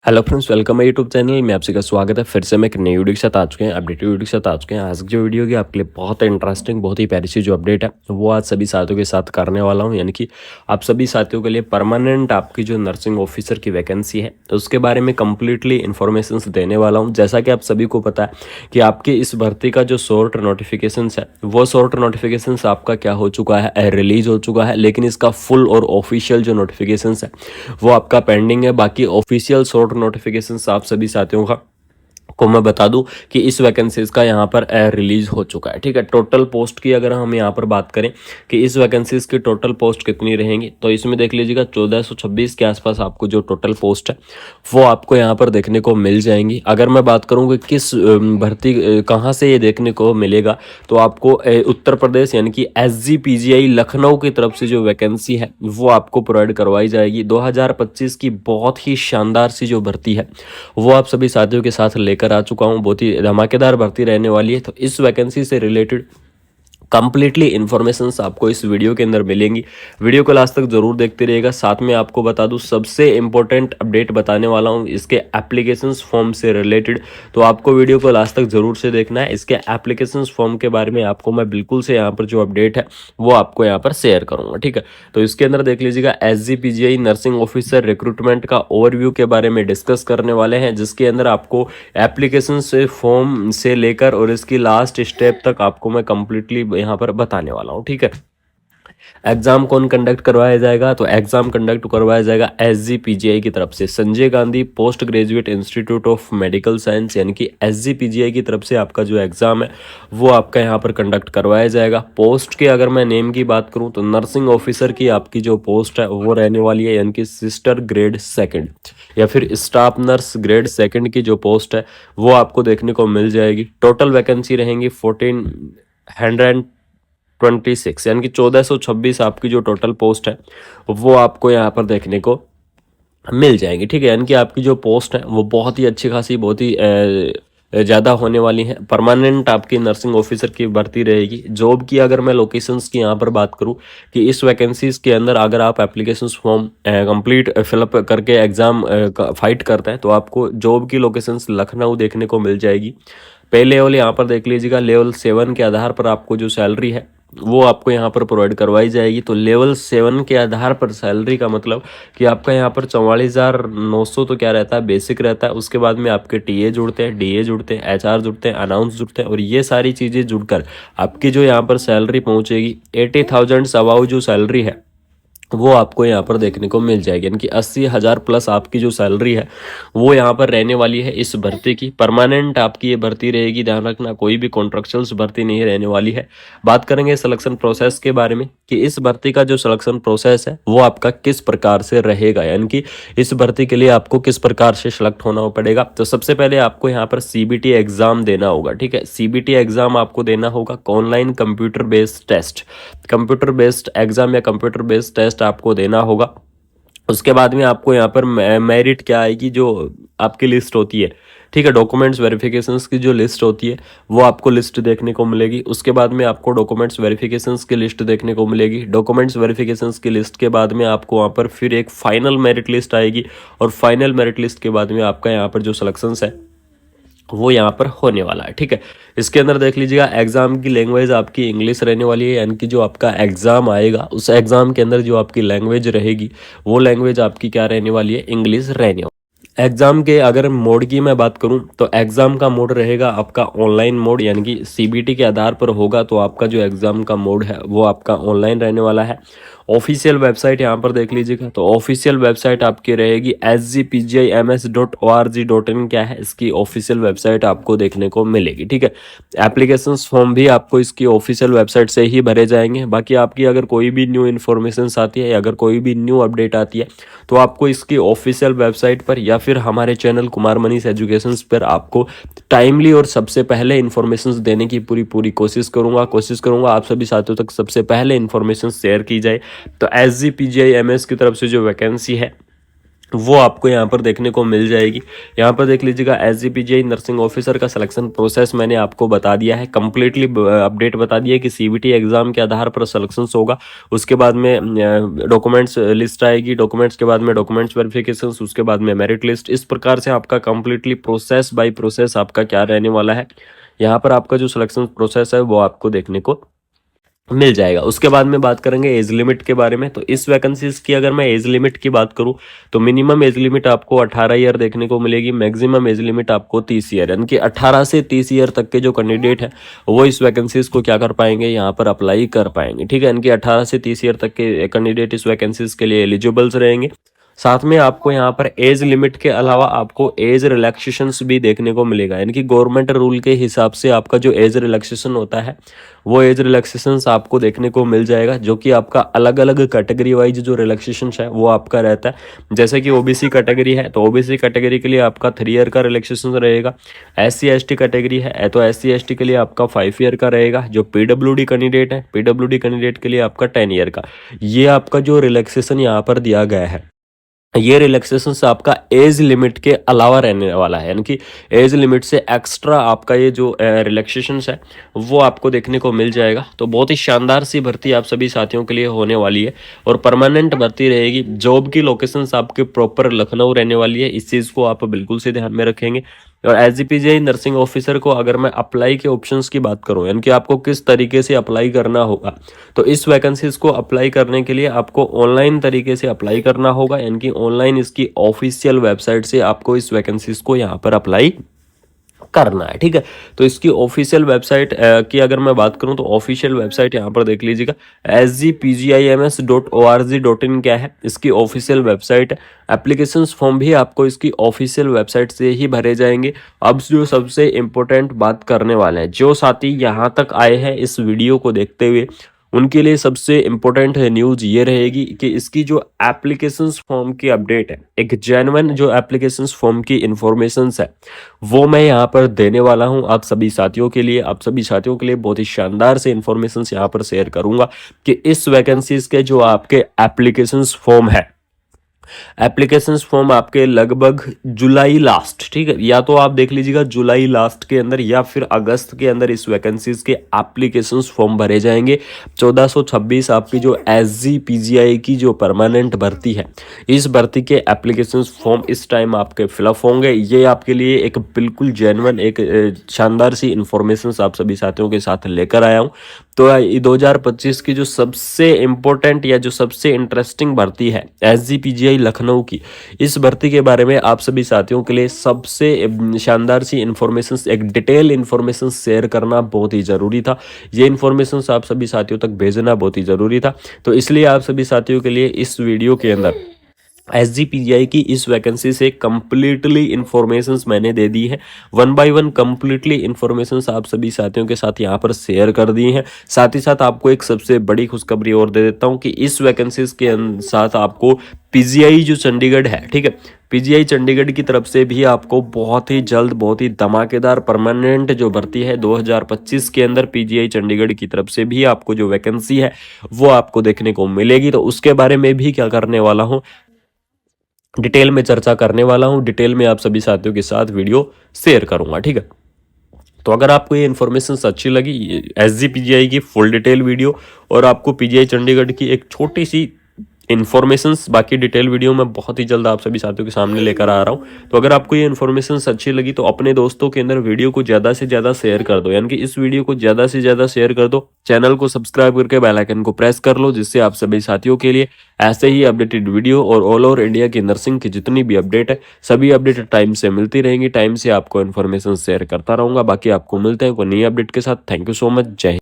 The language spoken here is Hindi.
हेलो फ्रेंड्स, वेलकम है यूट्यूब चैनल में। आपसे का स्वागत है। फिर से मैं एक नई वीडियो के साथ आ चुके हैं, अपडेटेड वीडियो के साथ आ चुके हैं। आज की जो वीडियो होगी आपके लिए बहुत इंटरेस्टिंग, बहुत ही प्यारी सी जो अपडेट है वो आज सभी साथियों के साथ करने वाला हूं। यानी कि आप सभी साथियों के लिए परमानेंट आपकी जो नर्सिंग ऑफिसर की वैकेंसी है उसके बारे में कंप्लीटली इन्फॉर्मेशन देने वाला हूँ। जैसा कि आप सभी को पता है कि आपके इस भर्ती का जो शॉर्ट नोटिफिकेशन है वो शॉर्ट नोटिफिकेशन आपका क्या हो चुका है, रिलीज हो चुका है। लेकिन इसका फुल और ऑफिशियल जो नोटिफिकेशन है वो आपका पेंडिंग है। बाकी ऑफिशियल शॉर्ट नोटिफिकेशन आप सभी साथियों को मैं बता दूं कि इस वैकेंसीज का यहाँ पर रिलीज हो चुका है। ठीक है, टोटल पोस्ट की अगर हम यहाँ पर बात करें कि इस वैकेंसीज की टोटल पोस्ट कितनी रहेंगी, तो इसमें देख लीजिएगा 1426 के आसपास आपको जो टोटल पोस्ट है वो आपको यहाँ पर देखने को मिल जाएंगी। अगर मैं बात करूँ कि किस भर्ती कहाँ से ये देखने को मिलेगा, तो आपको उत्तर प्रदेश यानी कि SGPGI लखनऊ की तरफ से जो वैकेंसी है वो आपको प्रोवाइड करवाई जाएगी। 2025 की बहुत ही शानदार सी जो भर्ती है वो आप सभी साथियों के साथ लेकर आ चुका हूं। बहुत ही धमाकेदार भर्ती रहने वाली है। तो इस वैकेंसी से रिलेटेड कंप्लीटली इन्फॉर्मेशन आपको इस वीडियो के अंदर मिलेंगी। वीडियो को लास्ट तक जरूर देखते रहिएगा। साथ में आपको बता दूं, सबसे इंपॉर्टेंट अपडेट बताने वाला हूं इसके एप्लीकेशंस फॉर्म से रिलेटेड, तो आपको वीडियो को लास्ट तक जरूर से देखना है। इसके एप्लीकेशंस फॉर्म के बारे में आपको मैं बिल्कुल से यहाँ पर जो अपडेट है वो आपको यहाँ पर शेयर करूंगा। ठीक है, तो इसके अंदर देख लीजिएगा SGPGI नर्सिंग ऑफिसर रिक्रूटमेंट का ओवरव्यू के बारे में डिस्कस करने वाले हैं, जिसके अंदर आपको एप्लीकेशन से फॉर्म से लेकर और इसकी लास्ट स्टेप तक आपको मैं कंप्लीटली यहाँ पर बताने वाला हूँ। ठीक है, एग्जाम कौन कंडक्ट करवाया जाएगा, तो एग्जाम कंडक्ट करवाया जाएगा SGPGI की तरफ से, Sanjay Gandhi post graduate institute of medical science, यानी कि SGPGI की तरफ से आपका जो एग्जाम है वो आपका यहाँ पर कंडक्ट करवाया जाएगा। पोस्ट के अगर मैं नेम की बात करूँ तो नर्सिंग ऑफिसर की आपकी जो पोस्ट है वो रहने वाली है, यानी कि सिस्टर ग्रेड सेकेंड या फिर स्टाफ नर्स ग्रेड सेकेंड की जो पोस्ट है वो आपको देखने को मिल जाएगी। टोटल वैकेंसी रहेंगी 1426, यानी कि 1426 आपकी जो टोटल पोस्ट है वो आपको यहाँ पर देखने को मिल जाएंगी। ठीक है, यानी कि आपकी जो पोस्ट है वो बहुत ही अच्छी खासी, बहुत ही ज़्यादा होने वाली है। परमानेंट आपकी नर्सिंग ऑफिसर की भर्ती रहेगी। जॉब की अगर मैं लोकेशंस की यहाँ पर बात करूँ कि इस वैकेंसीज के अंदर अगर आप एप्लीकेशन फॉर्म कंप्लीट फिलअप करके एग्ज़ाम फाइट करते हैं तो आपको जॉब की लोकेशंस लखनऊ देखने को मिल जाएगी। पे लेवल यहाँ पर देख लीजिएगा, लेवल 7 के आधार पर आपको जो सैलरी है वो आपको यहाँ पर प्रोवाइड करवाई जाएगी। तो लेवल 7 के आधार पर सैलरी का मतलब कि आपका यहाँ पर 44,900 तो क्या रहता है, बेसिक रहता है। उसके बाद में आपके टीए जुड़ते हैं, डीए जुड़ते हैं, HR जुड़ते हैं, अनाउंस जुड़ते हैं, और ये सारी चीज़ें जुड़कर आपकी जो यहाँ पर सैलरी पहुँचेगी 80,000 अबाउ जो सैलरी है वो आपको यहाँ पर देखने को मिल जाएगी। यानी कि 80,000 प्लस आपकी जो सैलरी है वो यहाँ पर रहने वाली है इस भर्ती की। परमानेंट आपकी ये भर्ती रहेगी, ध्यान रखना, कोई भी कॉन्ट्रेक्चुअल्स भर्ती नहीं रहने वाली है। बात करेंगे सिलेक्शन प्रोसेस के बारे में कि इस भर्ती का जो सिलेक्शन प्रोसेस है वो आपका किस प्रकार से रहेगा, यानी कि इस भर्ती के लिए आपको किस प्रकार से सिलेक्ट होना पड़ेगा। तो सबसे पहले आपको यहाँ पर CBT एग्जाम देना होगा। ठीक है, CBT एग्जाम आपको देना होगा, online computer based test, computer based exam या कंप्यूटर बेस्ड टेस्ट आपको देना होगा। उसके बाद में आपको यहाँ पर मेरिट क्या आएगी, जो आपकी लिस्ट होती है, ठीक है, डॉक्यूमेंट्स वेरिफिकेशंस की जो लिस्ट होती है वो आपको लिस्ट देखने को मिलेगी। उसके बाद में आपको डॉक्यूमेंट्स वेरिफिकेशंस की लिस्ट देखने को मिलेगी। डॉक्यूमेंट्स वेरिफिकेशंस की लिस्ट के बाद में आपको वहाँ पर फिर एक फाइनल मेरिट लिस्ट आएगी, और फाइनल मेरिट लिस्ट के बाद में आपका यहाँ पर जो सिलेक्शंस है वो यहाँ पर होने वाला है। ठीक है, इसके अंदर देख लीजिएगा एग्जाम की लैंग्वेज आपकी इंग्लिश रहने वाली है, यानी कि जो आपका एग्जाम आएगा उस एग्जाम के अंदर जो आपकी लैंग्वेज रहेगी वो लैंग्वेज आपकी क्या रहने वाली है, इंग्लिश रहने वाली। एग्जाम के अगर मोड की मैं बात करूं तो एग्जाम का मोड रहेगा आपका ऑनलाइन मोड, यानी कि CBT के आधार पर होगा। तो आपका जो एग्जाम का मोड है वो आपका ऑनलाइन रहने वाला है। ऑफिशियल वेबसाइट यहाँ पर देख लीजिएगा, तो ऑफिशियल वेबसाइट आपकी रहेगी sgpgims.org.in, क्या है इसकी ऑफिशियल वेबसाइट आपको देखने को मिलेगी। ठीक है, एप्लीकेशंस फॉर्म भी आपको इसकी ऑफिशियल वेबसाइट से ही भरे जाएंगे। बाकी आपकी अगर कोई भी न्यू इन्फॉर्मेशन आती है या अगर कोई भी न्यू अपडेट आती है तो आपको इसकी ऑफिशियल वेबसाइट पर या फिर हमारे चैनल कुमार मनीष एजुकेशन पर आपको टाइमली और सबसे पहले इन्फॉर्मेशन देने की पूरी कोशिश करूंगा आप सभी साथियों तक सबसे पहले इन्फॉर्मेशन शेयर की जाए। तो SGPGI MS की तरफ से जो वैकेंसी है वो आपको यहाँ पर देखने को मिल जाएगी। यहाँ पर देख लीजिएगा SGPGI नर्सिंग ऑफिसर का सिलेक्शन प्रोसेस मैंने आपको बता दिया है, कंप्लीटली अपडेट बता दिया है कि CBT एग्जाम के आधार पर सिलेक्शन होगा। उसके बाद में डॉक्यूमेंट्स लिस्ट आएगी, डॉक्यूमेंट्स के बाद में डॉक्यूमेंट्स वेरिफिकेशन, उसके बाद में मेरिट लिस्ट। इस प्रकार से आपका कंप्लीटली प्रोसेस बाय प्रोसेस आपका क्या रहने वाला है, यहाँ पर आपका जो सिलेक्शन प्रोसेस है वो आपको देखने को मिल जाएगा। उसके बाद में बात करेंगे एज लिमिट के बारे में। तो इस वैकेंसीज की अगर मैं एज लिमिट की बात करूं तो मिनिमम एज लिमिट आपको 18 ईयर देखने को मिलेगी, मैक्सिमम एज लिमिट आपको 30 ईयर, यानी कि 18 से 30 ईयर तक के जो कैंडिडेट है वो इस वैकेंसीज को क्या कर पाएंगे, यहाँ पर अप्लाई कर पाएंगे। ठीक है, यानी कि 18 से 30 ईयर तक के कैंडिडेट इस वैकेंसीज के लिए एलिजिबल्स रहेंगे। साथ में आपको यहाँ पर एज लिमिट के अलावा आपको एज रिलैक्सेशंस भी देखने को मिलेगा, यानी कि गवर्नमेंट रूल के हिसाब से आपका जो एज रिलैक्सेशन होता है वो एज रिलैक्सेशंस आपको देखने को मिल जाएगा, जो कि आपका अलग अलग कैटेगरी वाइज जो रिलैक्सेशन है वो आपका रहता है। जैसे कि OBC कैटेगरी है तो OBC कैटेगरी के लिए आपका 3 ईयर का रिलैक्सेशन रहेगा। SC/ST कैटेगरी है तो SC/ST के लिए आपका 5 ईयर का रहेगा। जो PWD कैंडिडेट है, PWD कैंडिडेट के लिए आपका 10 ईयर का। ये आपका जो रिलैक्सेशन यहाँ पर दिया गया है, ये रिलैक्सेशन से आपका एज लिमिट के अलावा रहने वाला है, यानी कि एज लिमिट से एक्स्ट्रा आपका ये जो रिलैक्सेशन है वो आपको देखने को मिल जाएगा। तो बहुत ही शानदार सी भर्ती आप सभी साथियों के लिए होने वाली है और परमानेंट भर्ती रहेगी। जॉब की लोकेशंस आपके प्रॉपर लखनऊ रहने वाली है, इस चीज़ को आप बिल्कुल से ध्यान में रखेंगे। और SGPGI नर्सिंग ऑफिसर को अगर मैं अप्लाई के ऑप्शंस की बात करूं, यानी कि आपको किस तरीके से अप्लाई करना होगा, तो इस वैकेंसीज को अप्लाई करने के लिए आपको ऑनलाइन तरीके से अप्लाई करना होगा, यानी कि ऑनलाइन इसकी ऑफिशियल वेबसाइट से आपको इस वैकेंसीज को यहाँ पर अप्लाई करना है। ठीक है, तो इसकी ऑफिशियल वेबसाइट की अगर मैं बात करूं तो ऑफिशियल वेबसाइट यहाँ पर देख लीजिएगा, sgpgims.org.in क्या है, इसकी ऑफिशियल वेबसाइट है। एप्लीकेशंस फॉर्म भी आपको इसकी ऑफिशियल वेबसाइट से ही भरे जाएंगे। अब जो सबसे इम्पोर्टेंट बात करने वाले हैं, जो साथी यहाँ तक आए हैं इस वीडियो को देखते हुए, उनके लिए सबसे इम्पोर्टेंट न्यूज ये रहेगी कि इसकी जो एप्लीकेशंस फॉर्म की अपडेट है, एक जेन्युइन जो एप्लीकेशंस फॉर्म की इंफॉर्मेशंस है वो मैं यहाँ पर देने वाला हूँ आप सभी साथियों के लिए। आप सभी साथियों के लिए बहुत ही शानदार से इंफॉर्मेशंस यहाँ पर शेयर करूंगा कि इस वैकेंसीज के जो आपके एप्लीकेशंस फॉर्म है, एप्लीकेशंस फॉर्म आपके लगभग जुलाई लास्ट, ठीक है, या तो आप देख लीजिएगा जुलाई लास्ट के अंदर या फिर अगस्त के अंदर इस वैकेंसीज के एप्लीकेशंस फॉर्म भरे जाएंगे। 1426 आपकी जो SGPGI की जो परमानेंट भर्ती है, इस भर्ती के एप्लीकेशंस फॉर्म इस टाइम आपके फिलअप होंगे। ये आपके लिए एक बिल्कुल जेन्युइन एक शानदार सी इंफॉर्मेशन आप सभी साथियों के साथ लेकर आया हूँ। तो 2025 की जो सबसे इम्पोर्टेंट या जो सबसे इंटरेस्टिंग भर्ती है SGPGI लखनऊ की, इस भर्ती के बारे में आप सभी साथियों के लिए सबसे शानदार सी इन्फॉर्मेशन, एक डिटेल इन्फॉर्मेशन शेयर करना बहुत ही ज़रूरी था। ये इन्फॉर्मेशन आप सभी साथियों तक भेजना बहुत ही ज़रूरी था। तो इसलिए आप सभी साथियों के लिए इस वीडियो के अंदर SGPGI की इस वैकेंसी से कंप्लीटली इंफॉर्मेशंस मैंने दे दी है, 1 बाय 1 कंप्लीटली इंफॉर्मेशंस आप सभी साथियों के साथ यहाँ पर शेयर कर दी हैं। साथ ही साथ आपको एक सबसे बड़ी खुशखबरी और दे देता हूँ कि इस वैकेंसीज के साथ आपको PGI जो चंडीगढ़ है, ठीक है, PGI चंडीगढ़ की तरफ से भी आपको बहुत ही जल्द बहुत ही धमाकेदार परमानेंट जो भर्ती है 2025 के अंदर PGI चंडीगढ़ की तरफ से भी आपको जो वैकेंसी है वो आपको देखने को मिलेगी। तो उसके बारे में भी क्या करने वाला हूँ, डिटेल में चर्चा करने वाला हूं, डिटेल में आप सभी साथियों के साथ वीडियो शेयर करूंगा। ठीक है, तो अगर आपको ये इन्फॉर्मेशन अच्छी लगी, SGPGI की फुल डिटेल वीडियो और आपको PGI चंडीगढ़ की एक छोटी सी इन्फॉर्मेशंस, बाकी डिटेल वीडियो मैं बहुत ही जल्द आप सभी साथियों के सामने लेकर आ रहा हूं। तो अगर आपको ये इन्फॉर्मेशंस अच्छी लगी तो अपने दोस्तों के अंदर वीडियो को ज़्यादा से ज़्यादा शेयर कर दो, यानी कि इस वीडियो को ज़्यादा से ज़्यादा शेयर कर दो। चैनल को सब्सक्राइब करके बेल आइकन को प्रेस कर लो, जिससे आप सभी साथियों के लिए ऐसे ही अपडेटेड वीडियो और ऑल ओवर इंडिया की नर्सिंग की जितनी भी अपडेट है सभी अपडेट टाइम से मिलती रहेंगी। टाइम से आपको इन्फॉर्मेशन शेयर करता रहूंगा। बाकी आपको मिलते हैं कोई नई अपडेट के साथ। Thank you so much. जय हिंद।